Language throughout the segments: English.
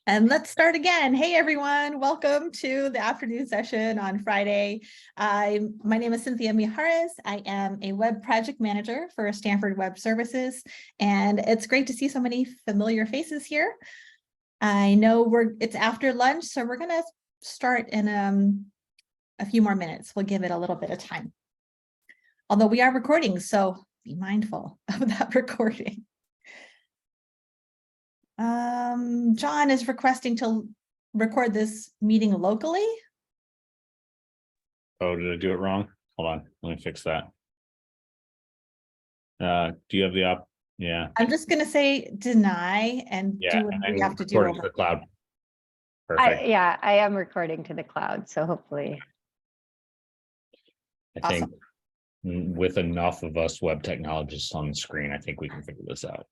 And let's start again. Hey, everyone. Welcome to the afternoon session on Friday. My name is Cynthia Mijares. I am a web project manager for Stanford Web Services, and it's great to see so many familiar faces here. I know it's after lunch, so we're going to start in a few more minutes. We'll give it a little bit of time. Although we are recording, so be mindful of that recording. John is requesting to record this meeting locally. Oh, did I do it wrong? Hold on, let me fix that. Do you have the Yeah. I'm just going to say deny and do what we have to do. Recording to the cloud. Perfect. I am recording to the cloud, so hopefully. I think with enough of us web technologists on the screen, I think we can figure this out.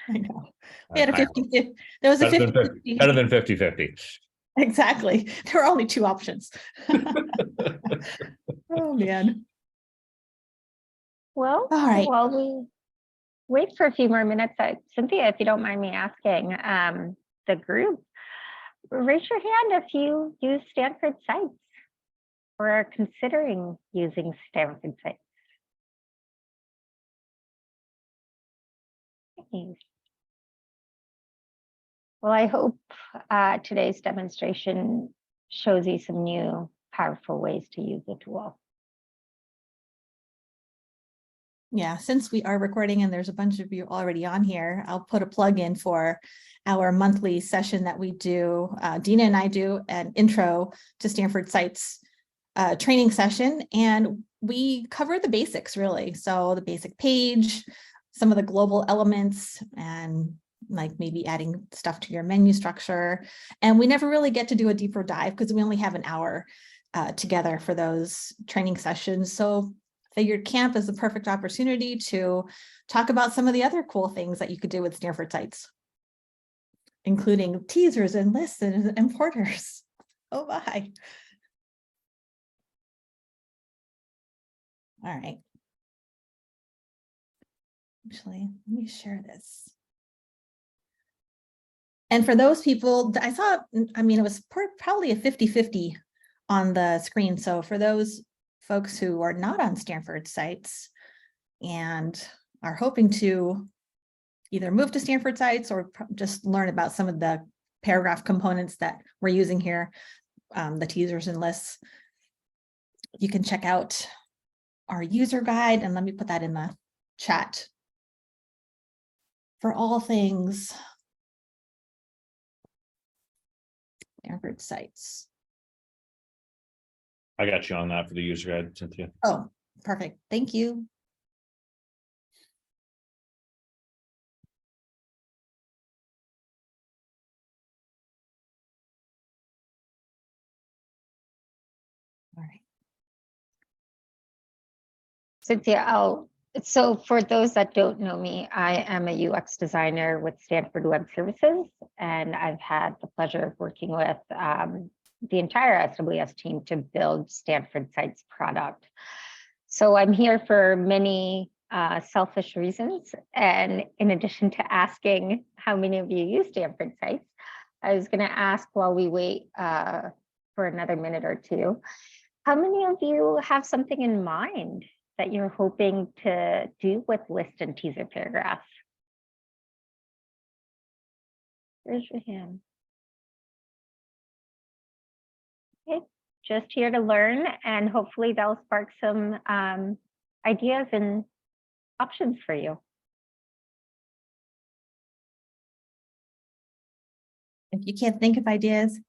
I know. We had a 50-50. There was a 50-50. Better than 50-50. Exactly. There were only two options. Oh, man. Well, all right. While we wait for a few more minutes, Cynthia, if you don't mind me asking, the group, raise your hand if you use Stanford sites or are considering using Stanford sites. Well, I hope today's demonstration shows you some new powerful ways to use the tool. Yeah, since we are recording and there's a bunch of you already on here, I'll put a plug in for our monthly session that we do. Dina and I do an intro to Stanford Sites training session, and we cover the basics really. So the basic page, some of the global elements, and like maybe adding stuff to your menu structure. And we never really get to do a deeper dive because we only have an hour together for those training sessions. So figured camp is the perfect opportunity to talk about some of the other cool things that you could do with Stanford sites, including teasers and lists and importers. Oh my. All right. Actually, let me share this. And for those people, I saw, I mean, it was probably a 50-50 on the screen. So for those folks who are not on Stanford sites and are hoping to either move to Stanford sites or just learn about some of the paragraph components that we're using here, the teasers and lists, you can check out our user guide, and let me put that in the chat for all things Stanford sites. I got you on that for the user guide, Cynthia. Oh, perfect. Thank you. All right. Cynthia, so for those that don't know me, I am a UX designer with Stanford Web Services, and I've had the pleasure of working with the entire SWS team to build Stanford Sites product. So I'm here for many selfish reasons. And in addition to asking how many of you use Stanford Sites, I was going to ask while we wait for another minute or two, how many of you have something in mind that you're hoping to do with list and teaser paragraphs? Raise your hand. Okay, just here to learn, and hopefully that'll spark some ideas and options for you. If you can't think of ideas,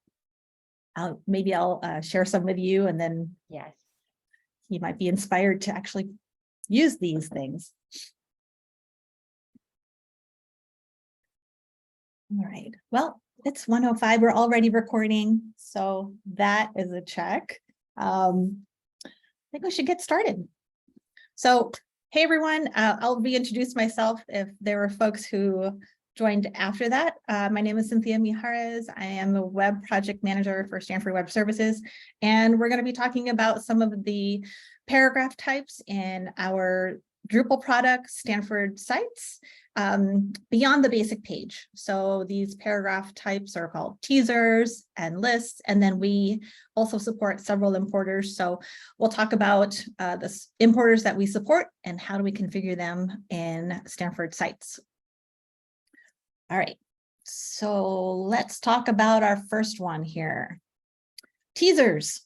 maybe I'll share some with you, and then Yes, you might be inspired to actually use these things. All right. Well, it's 1:05. We're already recording, so that is a check. I think we should get started. So, hey everyone, I'll reintroduce myself if there were folks who joined after that. My name is Cynthia Mijares. I am a web project manager for Stanford Web Services, and we're going to be talking about some of the paragraph types in our Drupal product, Stanford Sites. beyond the basic page. So these paragraph types are called teasers and lists, and then we also support several importers. So we'll talk about the importers that we support and how do we configure them in Stanford sites. All right, so let's talk about our first one here. Teasers.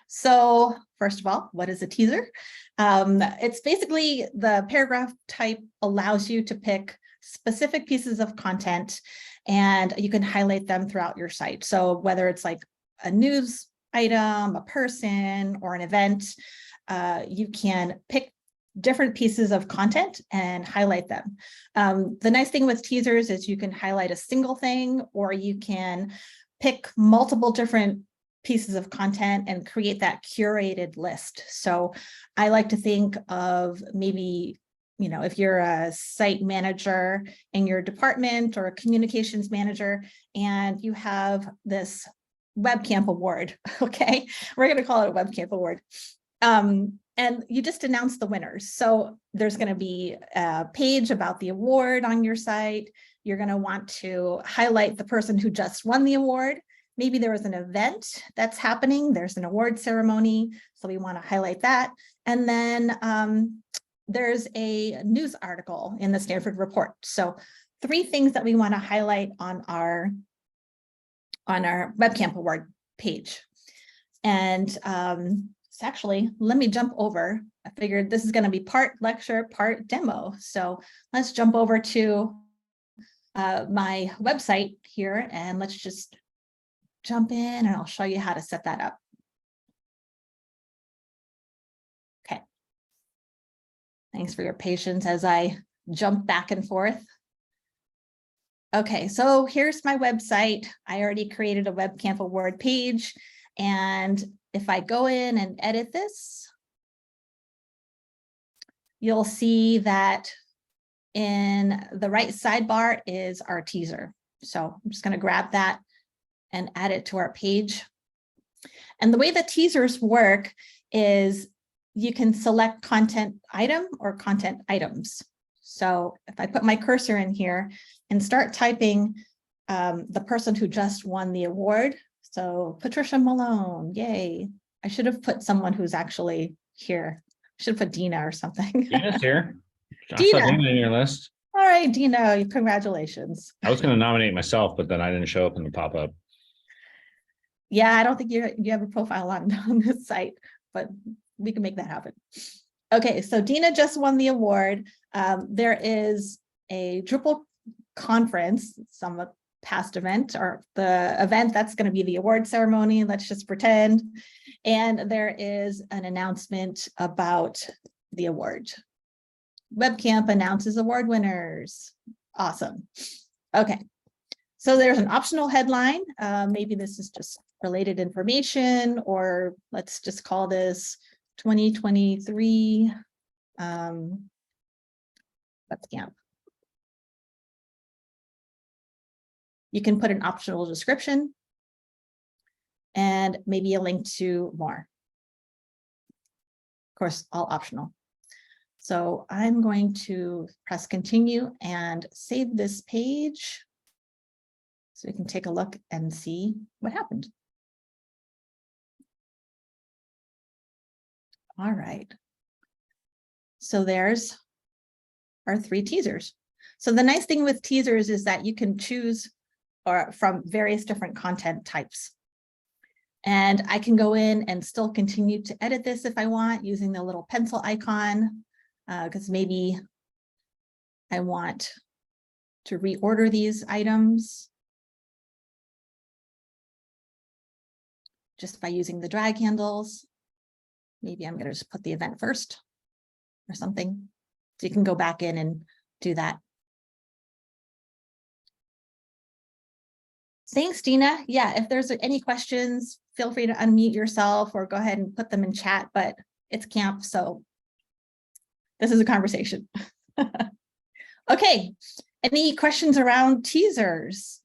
So first of all, what is a teaser? It's basically the paragraph type allows you to pick specific pieces of content and you can highlight them throughout your site. So whether it's like a news item, a person, or an event, you can pick different pieces of content and highlight them. The nice thing with teasers is you can highlight a single thing, or you can pick multiple different pieces of content and create that curated list. So I like to think of maybe, you know, if you're a site manager in your department or a communications manager, and you have this WebCamp award, okay? We're gonna call it a WebCamp award. And you just announced the winners. So there's gonna be a page about the award on your site. You're gonna want to highlight the person who just won the award. Maybe there was an event that's happening. There's an award ceremony. So we want to highlight that. And then there's a news article in the Stanford report. So 3 things that we want to highlight on our WebCamp award page. And so actually, let me jump over. I figured this is going to be part lecture, part demo. So let's jump over to my website here and let's just jump in and I'll show you how to set that up. Okay. Thanks for your patience as I jump back and forth. Okay, so here's my website. I already created a WebCamp award page. And if I go in and edit this, you'll see that in the right sidebar is our teaser. So I'm just going to grab that and add it to our page. And the way the teasers work is you can select content item or content items. So if I put my cursor in here and start typing the person who just won the award. So Patricia Malone, yay. I should have put someone who's actually here. I should have put Dina or something. Dina's here. I Dina. saw Dina in your list. All right, Dina, congratulations. I was going to nominate myself, but then I didn't show up in the pop-up. Yeah, I don't think you have a profile on this site, but we can make that happen. Okay, so Dina just won the award. There is a Drupal conference, some past event, or the event that's going to be the award ceremony, let's just pretend. And there is an announcement about the award. WebCamp announces award winners. Awesome. Okay, so there's an optional headline. Maybe this is just related information, or let's just call this 2023 WebCamp. You can put an optional description and maybe a link to more. Of course, all optional. So I'm going to press continue and save this page so we can take a look and see what happened. All right. So there's our 3 teasers. So the nice thing with teasers is that you can choose from various different content types. And I can go in and still continue to edit this if I want using the little pencil icon, because maybe I want to reorder these items just by using the drag handles. Maybe I'm going to just put the event first or something. So you can go back in and do that. Thanks, Dina. Yeah, if there's any questions, feel free to unmute yourself or go ahead and put them in chat, but it's camp, so this is a conversation. Okay, any questions around teasers?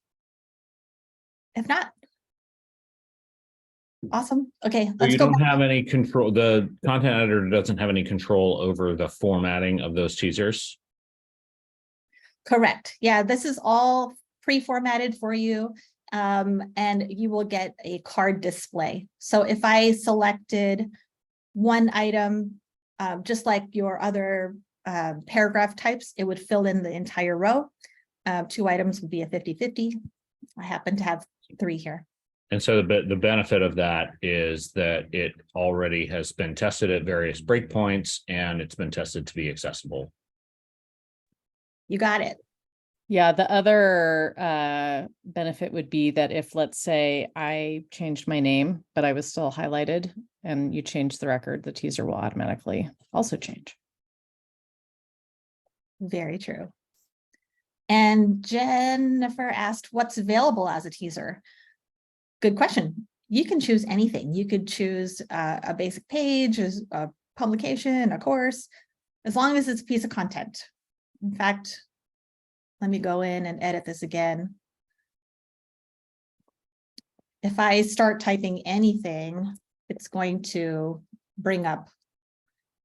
If not, awesome. Okay, So let's you go don't back. have any control, the content editor doesn't have any control over the formatting of those teasers? Correct. Yeah, this is all pre-formatted for you. And you will get a card display. So if I selected one item, just like your other paragraph types, it would fill in the entire row. 2 items would be a 50-50. I happen to have 3 here. And so the benefit of that is that it already has been tested at various breakpoints and it's been tested to be accessible. You got it. Yeah, the other benefit would be that if, let's say, I changed my name, but I was still highlighted and you change the record, the teaser will automatically also change. Very true. And Jennifer asked, what's available as a teaser? Good question. You can choose anything. You could choose a basic page, a publication, a course, as long as it's a piece of content. In fact, let me go in and edit this again. If I start typing anything, it's going to bring up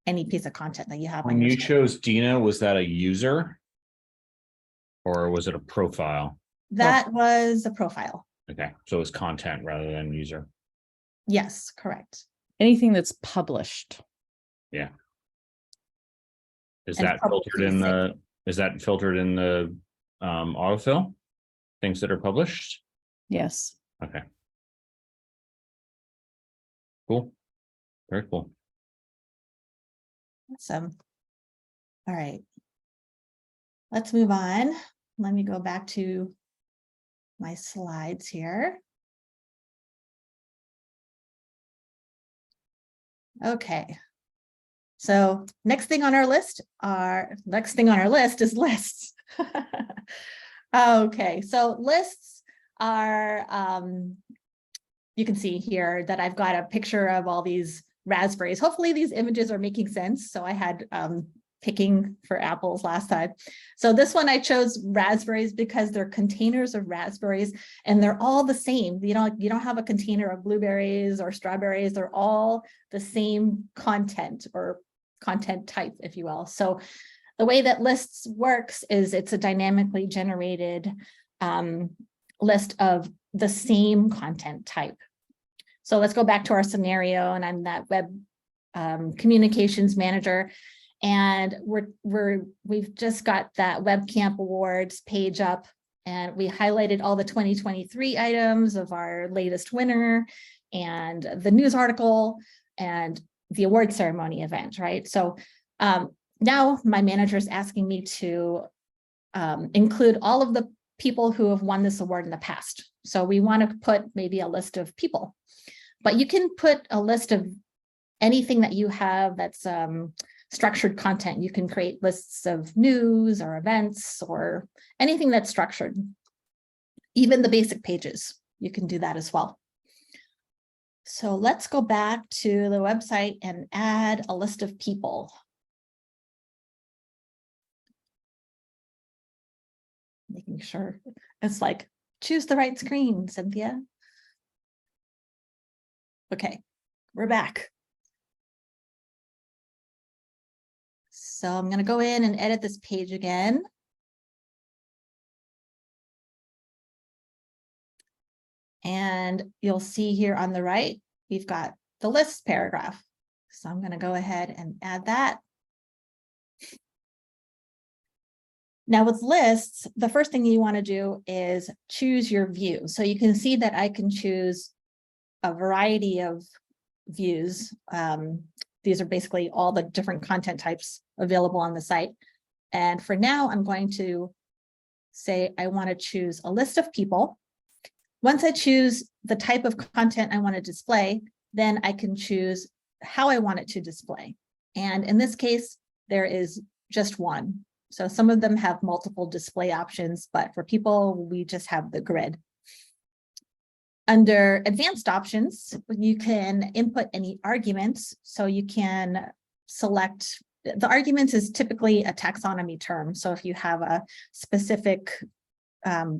any piece of content that you have. When you chose Dina, was that a user? Or was it a profile? That was a profile. Okay, so it's content rather than user. Yes, correct. Anything that's published. Yeah. Is And that public filtered in facing. the autofill? Things that are published? Yes. Okay. Cool. Very cool. Awesome. All right. Let's move on. Let me go back to my slides here. Okay. So next thing on our list is lists. Okay, so lists are, you can see here that I've got a picture of all these raspberries. Hopefully these images are making sense. So I had picking for apples last time. So this one I chose raspberries because they're containers of raspberries and they're all the same. You don't have a container of blueberries or strawberries. They're all the same content or content type, if you will. So the way that lists works is it's a dynamically generated list of the same content type. So let's go back to our scenario, and I'm that web communications manager. And we've just got that WebCamp Awards page up, and we highlighted all the 2023 items of our latest winner and the news article and the award ceremony event, right? So now my manager is asking me to include all of the people who have won this award in the past. So we want to put maybe a list of people, but you can put a list of anything that you have that's structured content. You can create lists of news or events or anything that's structured. Even the basic pages, you can do that as well. So let's go back to the website and add a list of people. Making sure it's like, choose the right screen, Cynthia. Okay, we're back. So I'm going to go in and edit this page again. And you'll see here on the right, we've got the list paragraph. So I'm going to go ahead and add that. Now with lists, the first thing you want to do is choose your view. So you can see that I can choose a variety of views. These are basically all the different content types available on the site. And for now, I'm going to say I want to choose a list of people. Once I choose the type of content I want to display, then I can choose how I want it to display. And in this case, there is just one. So some of them have multiple display options, but for people, we just have the grid. Under advanced options, you can input any arguments. So you can select, the arguments is typically a taxonomy term. So if you have a specific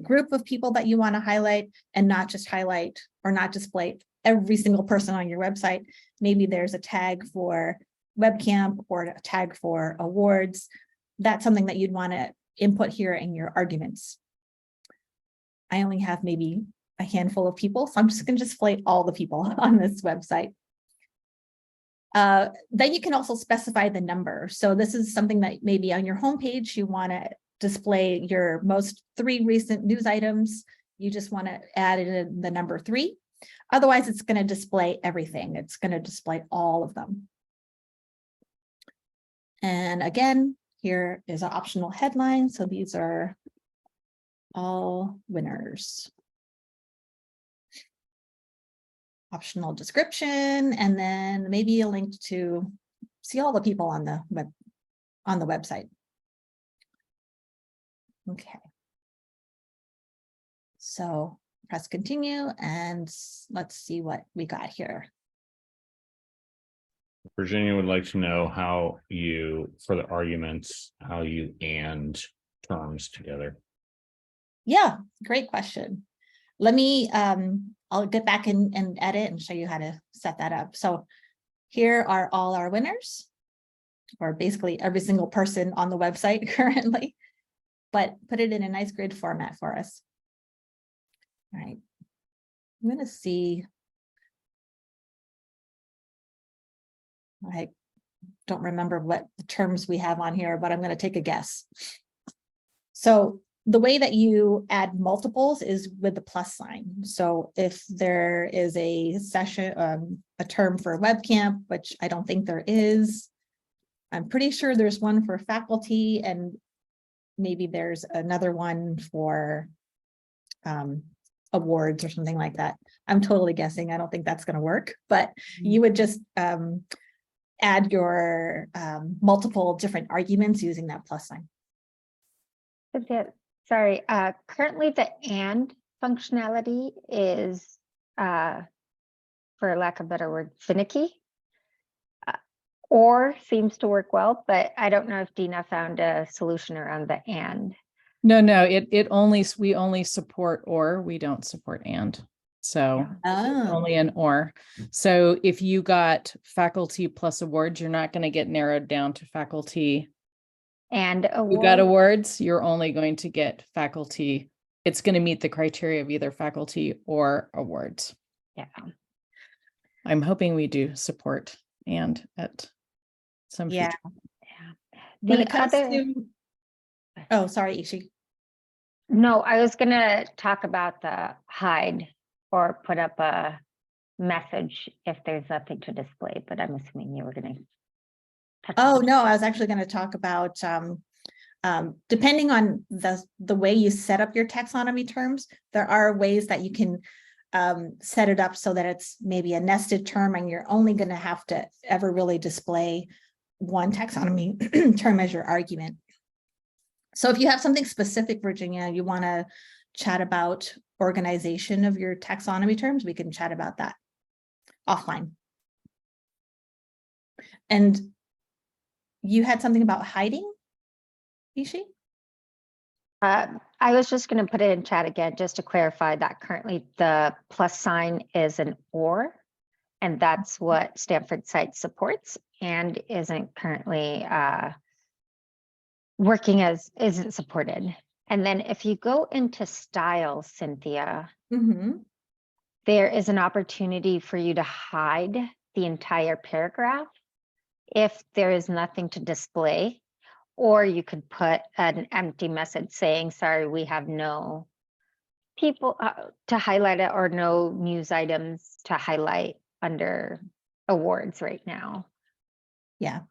group of people that you want to highlight and not just highlight or not display every single person on your website, maybe there's a tag for WebCamp or a tag for awards. That's something that you'd want to input here and your arguments. I only have maybe a handful of people, so I'm just going to display all the people on this website. Then you can also specify the number. So this is something that maybe on your homepage, you want to display your most 3 recent news items. You just want to add in the number 3. Otherwise, it's going to display everything. It's going to display all of them. And again, here is an optional headline. So these are all winners. Optional description, and then maybe a link to see all the people on the website. Okay. So press continue and let's see what we got here. Virginia would like to know how you, for the arguments, how you and terms together. Yeah, great question. Let me, I'll get back and edit and show you how to set that up. So here are all our winners, or basically every single person on the website currently, but put it in a nice grid format for us. All right, I'm going to see. I don't remember what the terms we have on here, but I'm going to take a guess. So the way that you add multiples is with the plus sign. So if there is a session, a term for webcam, which I don't think there is, I'm pretty sure there's one for faculty, and maybe there's another one for awards or something like that. I'm totally guessing. I don't think that's going to work, but you would just add your multiple different arguments using that plus sign. Sorry, currently the and functionality is, for lack of a better word, finicky. Or seems to work well, but I don't know if Dina found a solution around the and. No, we only support or, we don't support and. So only an or. So if you got faculty plus awards, you're not going to get narrowed down to faculty. And You got awards, you're only going to get faculty. It's going to meet the criteria of either faculty or awards. Yeah. I'm hoping we do support and at some future. Yeah. When it comes to, oh, sorry, Ishi. No, I was gonna talk about the hide or put up a message if there's nothing to display, but I'm assuming you were gonna touch Oh, on no, I was actually going to talk about depending on the way you set up your taxonomy terms, there are ways that you can set it up so that it's maybe a nested term and you're only going to have to ever really display one taxonomy term as your argument. So if you have something specific, Virginia, you want to chat about organization of your taxonomy terms, we can chat about that offline. And you had something about hiding, Ishi? I was just going to put it in chat again, just to clarify that currently the plus sign is an or, and that's what Stanford site supports and isn't currently working as isn't supported. And then if you go into style, Cynthia, there is an opportunity for you to hide the entire paragraph if there is nothing to display. Or you could put an empty message saying, sorry, we have no people to highlight it or no news items to highlight under awards right now. Yeah,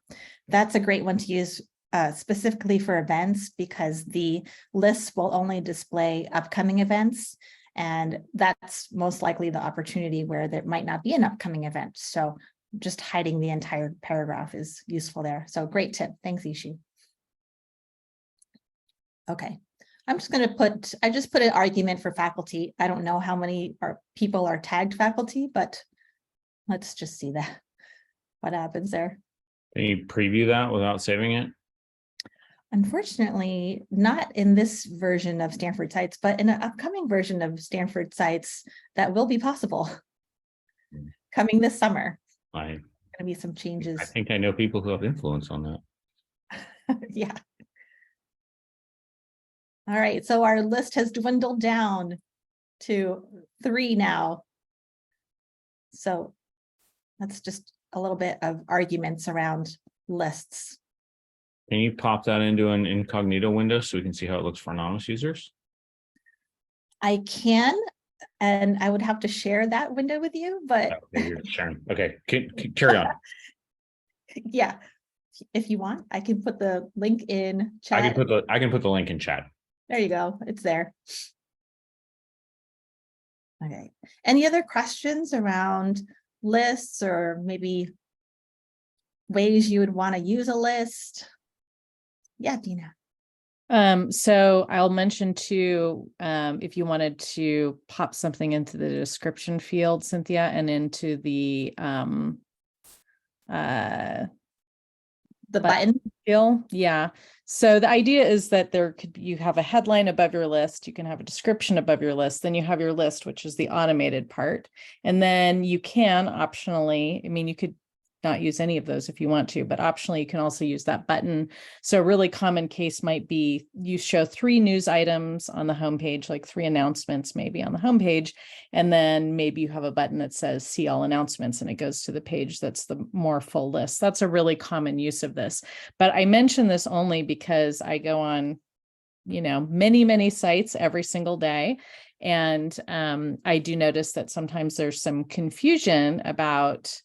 that's a great one to use specifically for events, because the lists will only display upcoming events. And that's most likely the opportunity where there might not be an upcoming event. So just hiding the entire paragraph is useful there. So great tip. Thanks, Ishi. Okay, I'm just going to put, I just put an argument for faculty. I don't know how many people are tagged faculty, but let's just see that. What happens there? Can you preview that without saving it? Unfortunately, not in this version of Stanford Sites, but in an upcoming version of Stanford Sites that will be possible coming this summer. Going to be some changes. I think I know people who have influence on that. Yeah. All right, so our list has dwindled down to 3 now. So that's just a little bit of arguments around lists. Can you pop that into an incognito window so we can see how it looks for anonymous users? I can, and I would have to share that window with you, but Okay, you're sharing. Okay, carry on. yeah, if you want, I can put the link in I chat. can put the link in chat. There you go. It's there. Okay. Any other questions around lists or maybe ways you would want to use a list? Yeah, Dina. So I'll mention too, if you wanted to pop something into the description field, Cynthia, and into the button. Field. Yeah. So the idea is that you have a headline above your list, you can have a description above your list, then you have your list, which is the automated part. And then you can optionally, I mean, you could not use any of those if you want to, but optionally you can also use that button. So a really common case might be you show 3 news items on the homepage, like 3 announcements maybe on the homepage, and then maybe you have a button that says see all announcements and it goes to the page that's the more full list. That's a really common use of this. But I mention this only because I go on, many sites every single day. And I do notice that sometimes there's some confusion about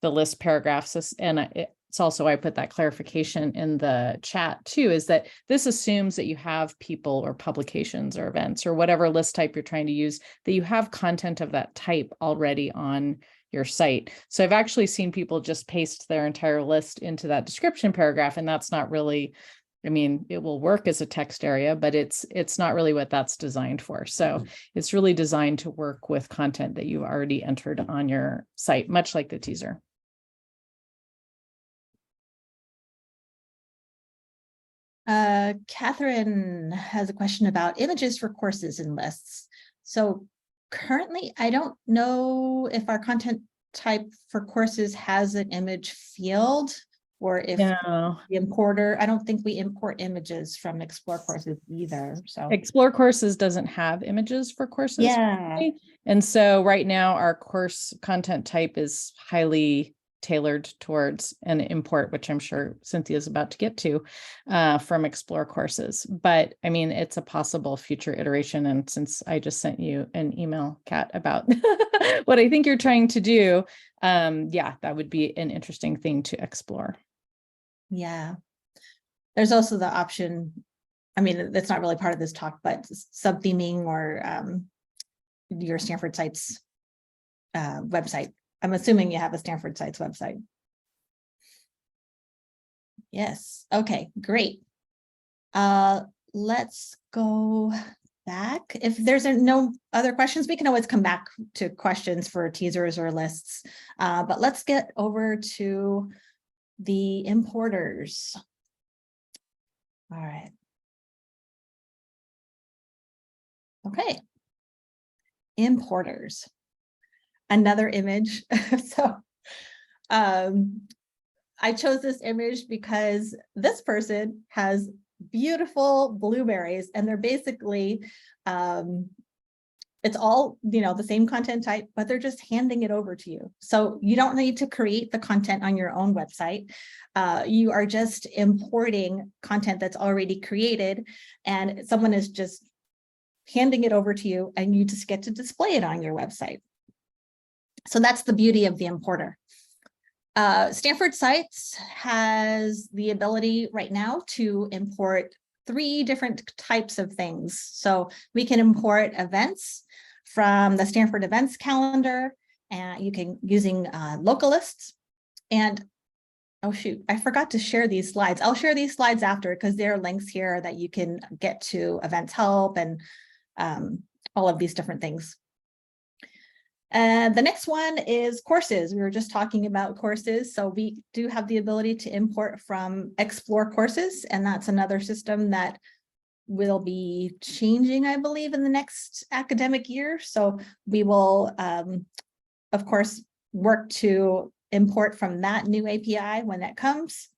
the list paragraphs. And it's also, I put that clarification in the chat too, is that this assumes that you have people or publications or events or whatever list type you're trying to use, that you have content of that type already on your site. So I've actually seen people just paste their entire list into that description paragraph, and that's not really, I mean, it will work as a text area, but it's not really what that's designed for. So it's really designed to work with content that you've already entered on your site, much like the teaser. Catherine has a question about images for courses and lists. So currently, I don't know if our content type for courses has an image field or if the importer, I don't think we import images from Explore Courses either. So Explore Courses doesn't have images for courses. Yeah. And so right now our course content type is highly tailored towards an import, which I'm sure Cynthia is about to get to from Explore Courses. But I mean, it's a possible future iteration. And since I just sent you an email, Kat, about what I think you're trying to do, yeah, that would be an interesting thing to explore. Yeah. There's also the option, I mean, that's not really part of this talk, but sub-theming or your Stanford Sites website. I'm assuming you have a Stanford Sites website. Yes. Okay, great. Let's go back. If there's no other questions, we can always come back to questions for teasers or lists. But let's get over to the importers. All right. Okay. Importers. Another image. So I chose this image because this person has beautiful blueberries and they're basically it's all, the same content type, but they're just handing it over to you. So you don't need to create the content on your own website. You are just importing content that's already created and someone is just handing it over to you and you just get to display it on your website. So that's the beauty of the importer. Stanford Sites has the ability right now to import 3 different types of things. So we can import events from the Stanford events calendar, and you can using local lists. And oh shoot, I forgot to share these slides. I'll share these slides after because there are links here that you can get to events help and all of these different things. The next one is courses. We were just talking about courses. So we do have the ability to import from Explore Courses, and that's another system that will be changing, I believe, in the next academic year. So we will, of course, work to import from that new API when that comes.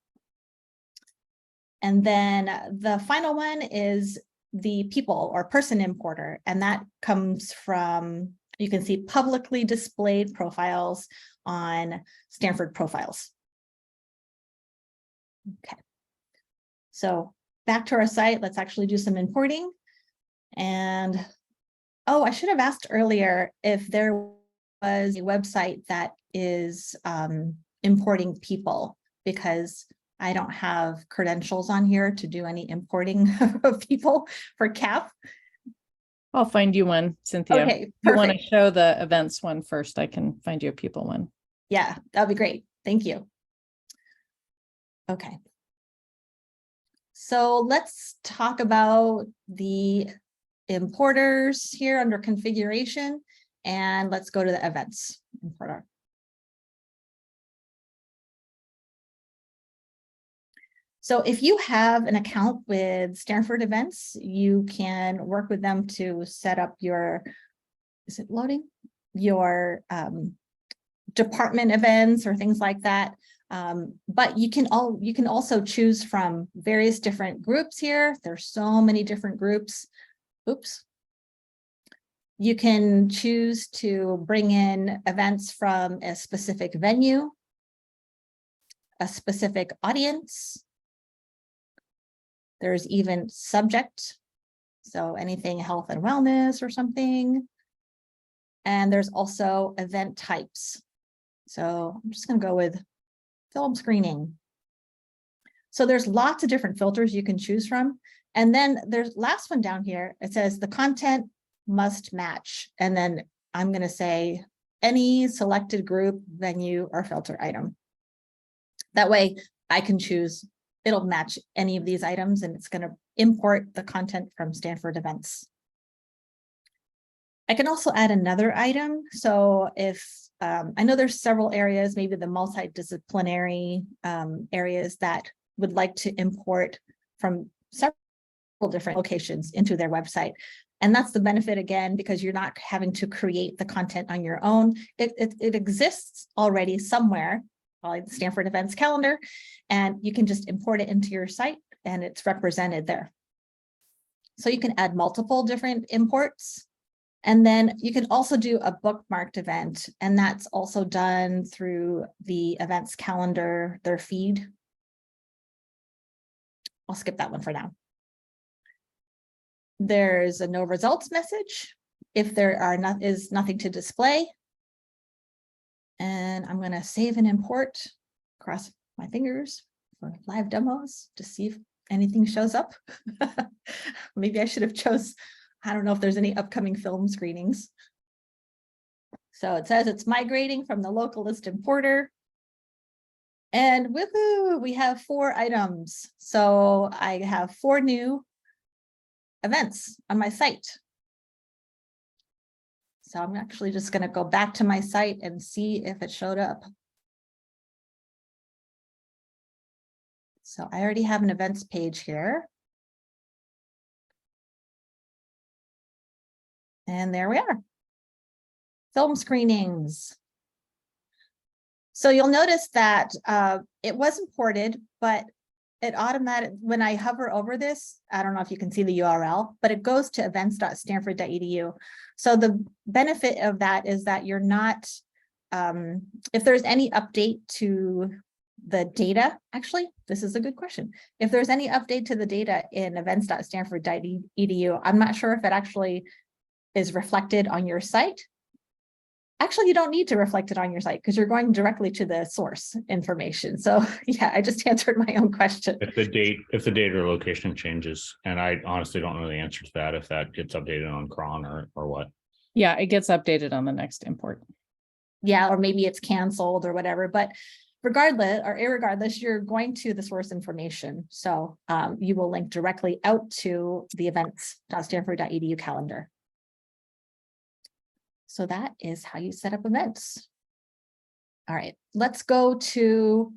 And then the final one is the people or person importer, and that comes from, you can see publicly displayed profiles on Stanford profiles. Okay. So back to our site, let's actually do some importing. And, oh, I should have asked earlier if there was a website that is importing people, because I don't have credentials on here to do any importing of people for CAP. I'll find you one, Cynthia. Okay, If you want to perfect. show the events one first, I can find you a people one. Yeah, that'd be great. Thank you. Okay. So let's talk about the importers here under configuration, and let's go to the events importer. So if you have an account with Stanford Events, you can work with them to set up your, is it loading? Your department events or things like that. But you can also choose from various different groups here. There's so many different groups. Oops. You can choose to bring in events from a specific venue, a specific audience. There's even subject, so anything health and wellness or something. And there's also event types. So I'm just going to go with film screening. So there's lots of different filters you can choose from. And then there's last one down here. It says the content must match. And then I'm going to say any selected group, venue, or filter item. That way I can choose, it'll match any of these items, and it's going to import the content from Stanford Events. I can also add another item. So if I know there's several areas, maybe the multidisciplinary areas that would like to import from several different locations into their website. And that's the benefit, again, because you're not having to create the content on your own. It exists already somewhere, like the Stanford Events calendar, and you can just import it into your site and it's represented there. So you can add multiple different imports. And then you can also do a bookmarked event, and that's also done through the events calendar, their feed. I'll skip that one for now. There's a no results message if there is nothing to display. And I'm going to save and import, cross my fingers for live demos to see if anything shows up. Maybe I should have chose, I don't know if there's any upcoming film screenings. So it says it's migrating from the local list importer. And woohoo, we have 4 items. So I have 4 new events on my site. So I'm actually just going to go back to my site and see if it showed up. So I already have an events page here. And there we are. Film screenings. So you'll notice that it was imported, but it automatically, when I hover over this, I don't know if you can see the URL, but it goes to events.stanford.edu. So the benefit of that is that you're not, if there's any update to the data, actually, this is a good question. If there's any update to the data in events.stanford.edu, I'm not sure if it actually is reflected on your site. Actually, you don't need to reflect it on your site because you're going directly to the source information. So yeah, I just answered my own question. If the date or location changes, and I honestly don't know the answer to that, if that gets updated on cron or what. Yeah, it gets updated on the next import. Yeah, or maybe it's canceled or whatever, but regardless or irregardless, you're going to the source information. So you will link directly out to the events.stanford.edu calendar. So that is how you set up events. All right, let's go to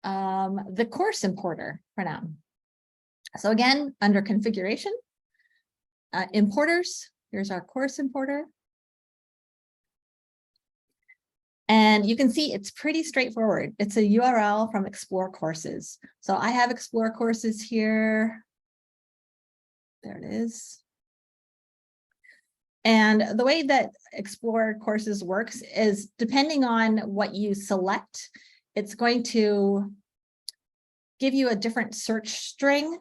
the course importer for now. So again, under configuration, importers, here's our course importer. And you can see it's pretty straightforward. It's a URL from Explore Courses. So I have Explore Courses here. There it is. And the way that Explore Courses works is depending on what you select, it's going to give you a different search string.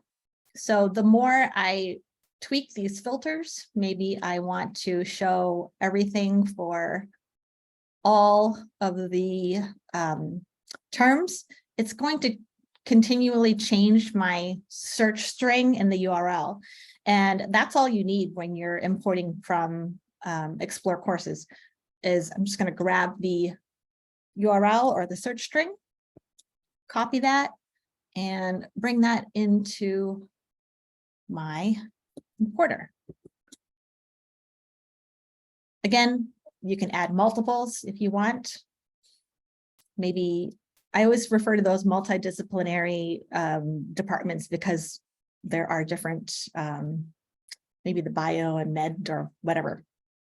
So the more I tweak these filters, maybe I want to show everything for all of the terms, it's going to continually change my search string in the URL. And that's all you need when you're importing from Explore Courses is I'm just going to grab the URL or the search string, copy that, and bring that into my importer. Again, you can add multiples if you want. Maybe I always refer to those multidisciplinary departments because there are different, maybe the bio and med or whatever,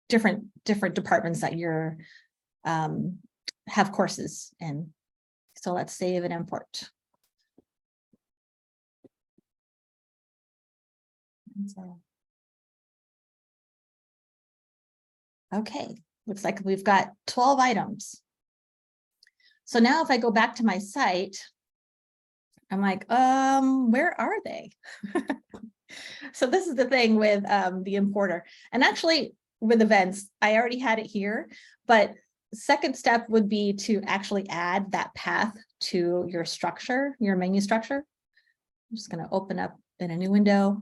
different departments that you're have courses in. So let's save and import. Okay, looks like we've got 12 items. So now if I go back to my site, I'm like, where are they? So this is the thing with the importer. And actually with events, I already had it here, but second step would be to actually add that path to your structure, your menu structure. I'm just going to open up in a new window.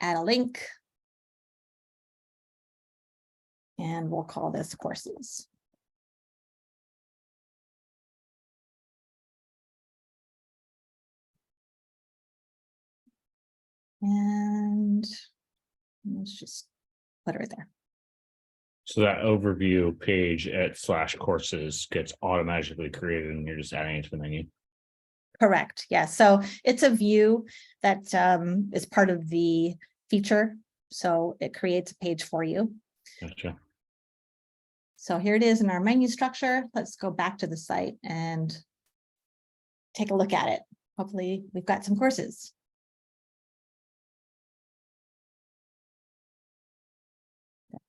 Add a link. And we'll call this courses. And let's just put it right there. So that overview page at /courses gets automatically created and you're just adding it to the menu. Correct. Yeah. So it's a view that is part of the feature. So it creates a page for you. Gotcha. So here it is in our menu structure. Let's go back to the site and take a look at it. Hopefully we've got some courses.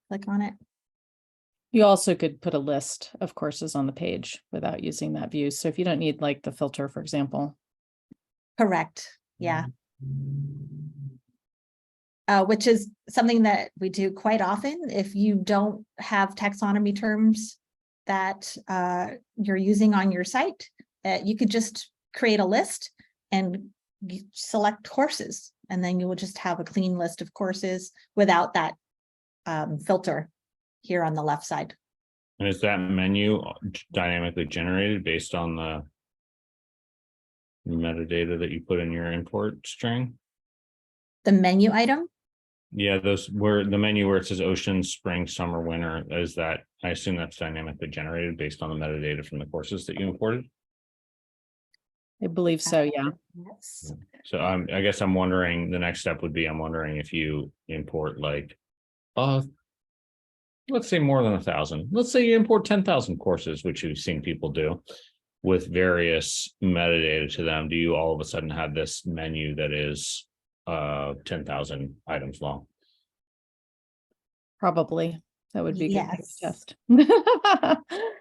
Click on it. You also could put a list of courses on the page without using that view. So if you don't need like the filter, for example. Correct. Yeah. Which is something that we do quite often. If you don't have taxonomy terms that you're using on your site, you could just create a list and select courses, and then you will just have a clean list of courses without that filter here on the left side. And is that menu dynamically generated based on the metadata that you put in your import string? The menu item? Yeah, those where the menu where it says ocean, spring, summer, winter, is that, I assume that's dynamically generated based on the metadata from the courses that you imported? I believe so, yeah. Yes. So I guess I'm wondering, the next step would be, I'm wondering if you import like, let's say more than 1,000. Let's say you import 10,000 courses, which you've seen people do with various metadata to them. Do you all of a sudden have this menu that is 10,000 items long? Probably. That would be a good Yes. test.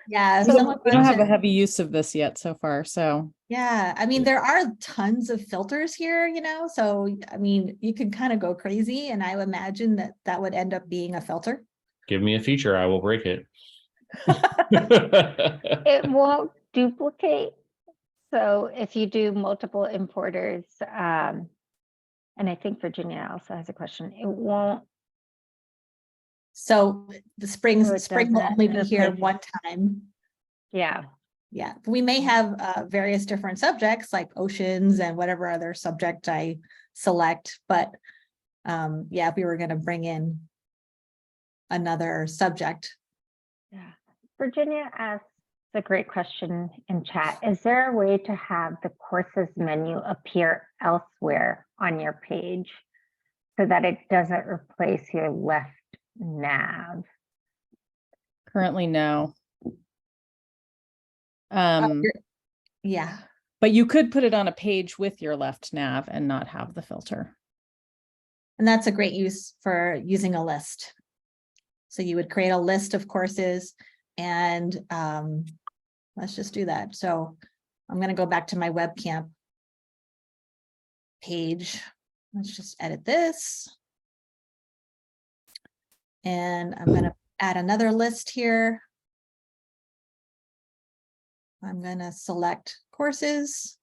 Yeah. So someone we don't have a mentioned- heavy use of this yet so far, so. Yeah, I mean, there are tons of filters here, you know, so I mean, you can kind of go crazy, and I would imagine that that would end up being a filter. Give me a feature, I will break it. It won't duplicate. So if you do multiple importers, and I think Virginia also has a question, it won't. So the spring So it will doesn't only be here replace- one time. Yeah. Yeah, we may have various different subjects like oceans and whatever other subject I select, but yeah, if we were going to bring in another subject. Yeah. Virginia asks a great question in chat. Is there a way to have the courses menu appear elsewhere on your page so that it doesn't replace your left nav? Currently, no. Yeah. But you could put it on a page with your left nav and not have the filter. And that's a great use for using a list. So you would create a list of courses and let's just do that. So I'm going to go back to my webcamp page. Let's just edit this. And I'm going to add another list here. I'm going to select courses.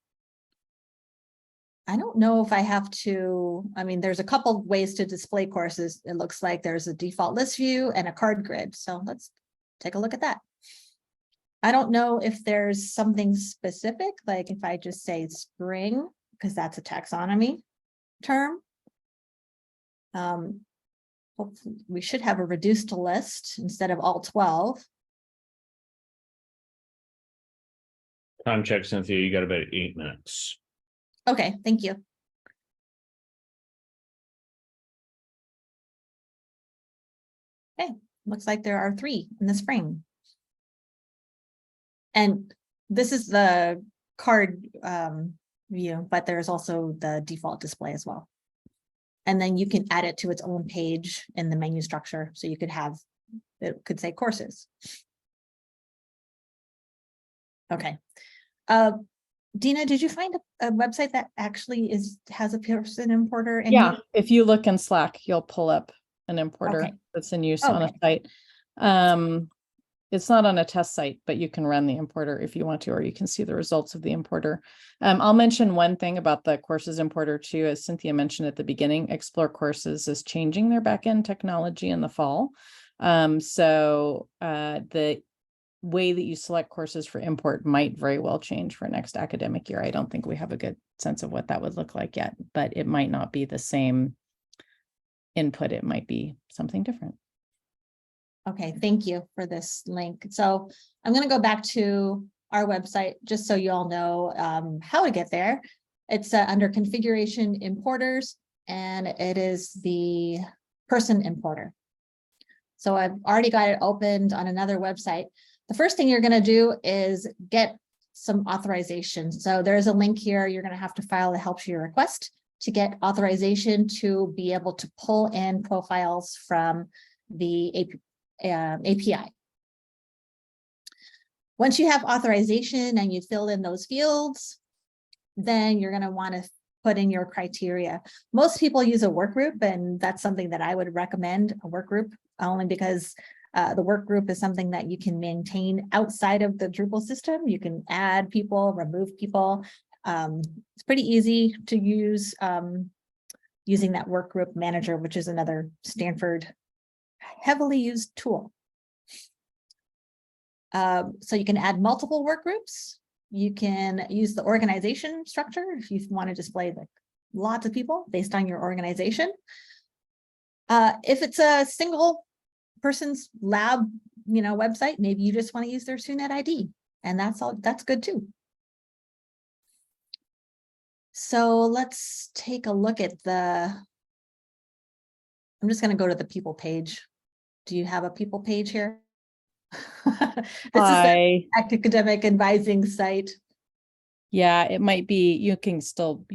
I don't know if I have to, I mean, there's a couple ways to display courses. It looks like there's a default list view and a card grid. So let's take a look at that. I don't know if there's something specific, like if I just say spring, because that's a taxonomy term. Hopefully we should have a reduced list instead of all 12. Time check, Cynthia, you got about 8 minutes. Okay, thank you. Okay, looks like there are 3 in the spring. And this is the card view, but there's also the default display as well. And then you can add it to its own page in the menu structure. So you could have, it could say courses. Okay. Dina, did you find a website that actually has a person importer? And Yeah, if you look in Slack, you'll pull up an importer Okay. that's in use on a site. It's not on a test site, but you can run the importer if you want to, or you can see the results of the importer. I'll mention one thing about the courses importer too, as Cynthia mentioned at the beginning. Explore Courses is changing their backend technology in the fall. The way that you select courses for import might very well change for next academic year. I don't think we have a good sense of what that would look like yet, but it might not be the same input. It might be something different. Okay, thank you for this link. So I'm going to go back to our website just so you all know how to get there. It's under configuration importers, and it is the person importer. So I've already got it opened on another website. The first thing you're going to do is get some authorization. So there's a link here. You're going to have to file a help share request to get authorization to be able to pull in profiles from the API. Once you have authorization and you fill in those fields, then you're going to want to put in your criteria. Most people use a work group, and that's something that I would recommend, a work group, only because the work group is something that you can maintain outside of the Drupal system. You can add people, remove people. It's pretty easy to use using that work group manager, which is another Stanford heavily used tool. So you can add multiple work groups. You can use the organization structure if you want to display like lots of people based on your organization. If it's a single person's lab, website, maybe you just want to use their SUNET ID, and that's all. That's good too. So let's take a look at I'm just going to go to the people page. Do you have a people page here? This is the academic advising site. Yeah, it might be, you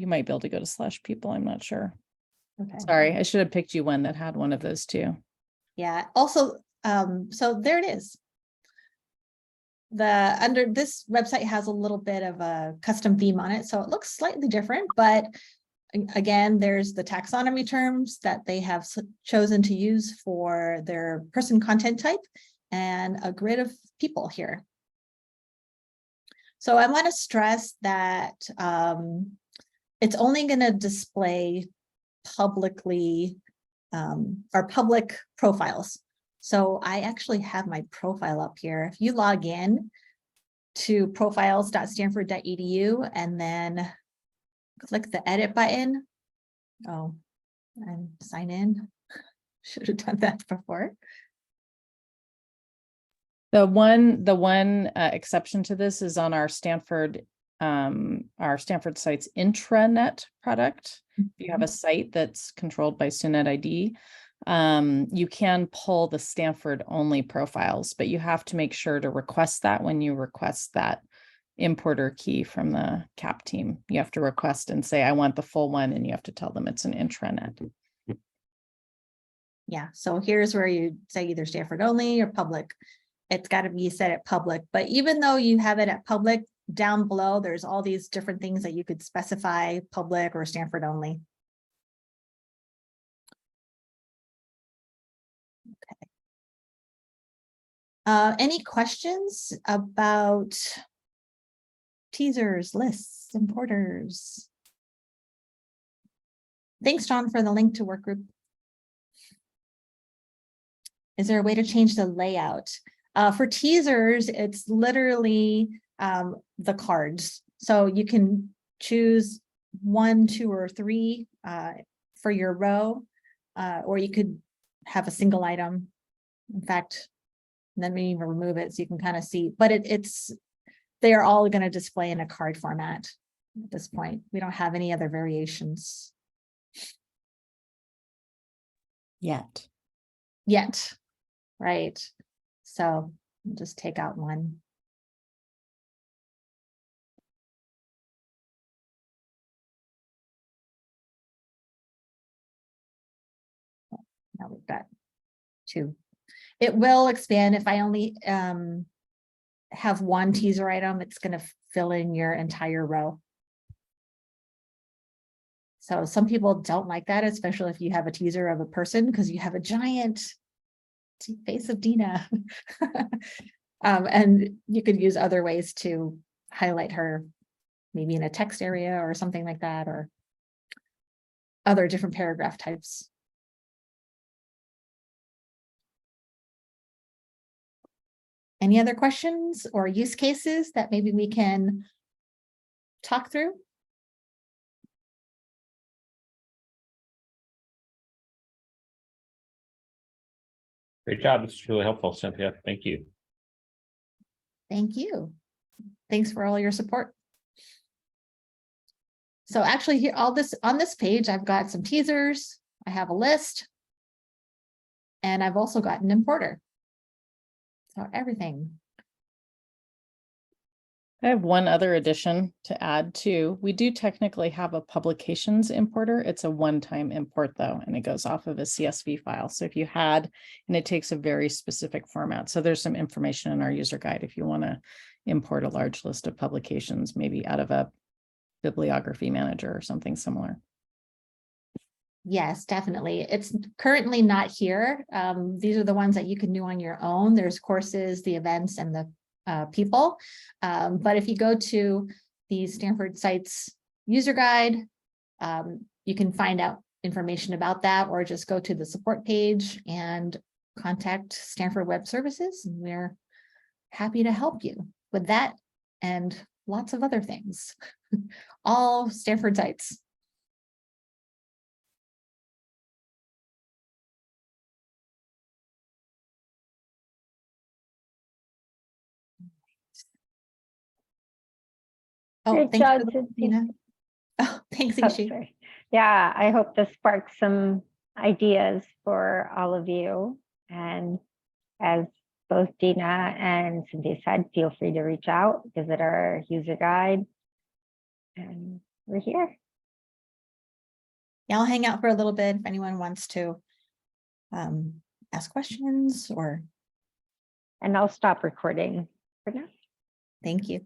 might be able to go to /people. I'm not sure. Okay. Sorry, I should have picked you one that had one of those too. Yeah, also, so there it is. Under this website has a little bit of a custom theme on it, so it looks slightly different, but again, there's the taxonomy terms that they have chosen to use for their person content type and a grid of people here. So I want to stress that it's only going to display publicly or public profiles. So I actually have my profile up here. If you log in to profiles.stanford.edu and then click the edit button. Oh, and sign in. Should have done that before. The one exception to this is on our Stanford site's intranet product. If you have a site that's controlled by SUNET ID, you can pull the Stanford only profiles, but you have to make sure to request that when you request that importer key from the CAP team. You have to request and say, I want the full one, and you have to tell them it's an intranet. Yeah, so here's where you say either Stanford only or public. It's got to be set at public, but even though you have it at public, down below, there's all these different things that you could specify public or Stanford only. Okay. Any questions about teasers, lists, importers? Thanks, John, for the link to work group. Is there a way to change the layout? For teasers, it's literally the cards. So you can choose 1, 2, or 3 for your row, or you could have a single item. In fact, let me even remove it so you can kind of see, but they are all going to display in a card format at this point. We don't have any other variations Yet. Right? So I'll just take out one. Now we've got 2. It will expand if I only have one teaser item, it's going to fill in your entire row. So some people don't like that, especially if you have a teaser of a person, because you have a giant face of Dina. And you could use other ways to highlight her, maybe in a text area or something like that, or other different paragraph types. Any other questions or use cases that maybe we can talk through? Great job. This is really helpful, Cynthia. Thank you. Thank you. Thanks for all your support. So actually here, all this on this page, I've got some teasers. I have a list. And I've also got an importer. So everything. I have one other addition to add too. We do technically have a publications importer. It's a one-time import though, and it goes off of a CSV file. So if you had, and it takes a very specific format. So there's some information in our user guide if you want to import a large list of publications, maybe out of a bibliography manager or something similar. Yes, definitely. It's currently not here. These are the ones that you can do on your own. There's courses, the events, and the people. But if you go to the Stanford Sites user guide, you can find out information about that, or just go to the support page and contact Stanford Web Services. And we're happy to help you with that and lots of other things. All Stanford sites. Oh, Great thanks job, for the Cynthia. Dina. Oh, thanks, Oh, Ishi. sorry. Yeah, I hope this sparks some ideas for all of you. And as both Dina and Cynthia said, feel free to reach out, visit our user guide, and we're here. Yeah, I'll hang out for a little bit if anyone wants to ask questions or. And I'll stop recording for now. Thank you.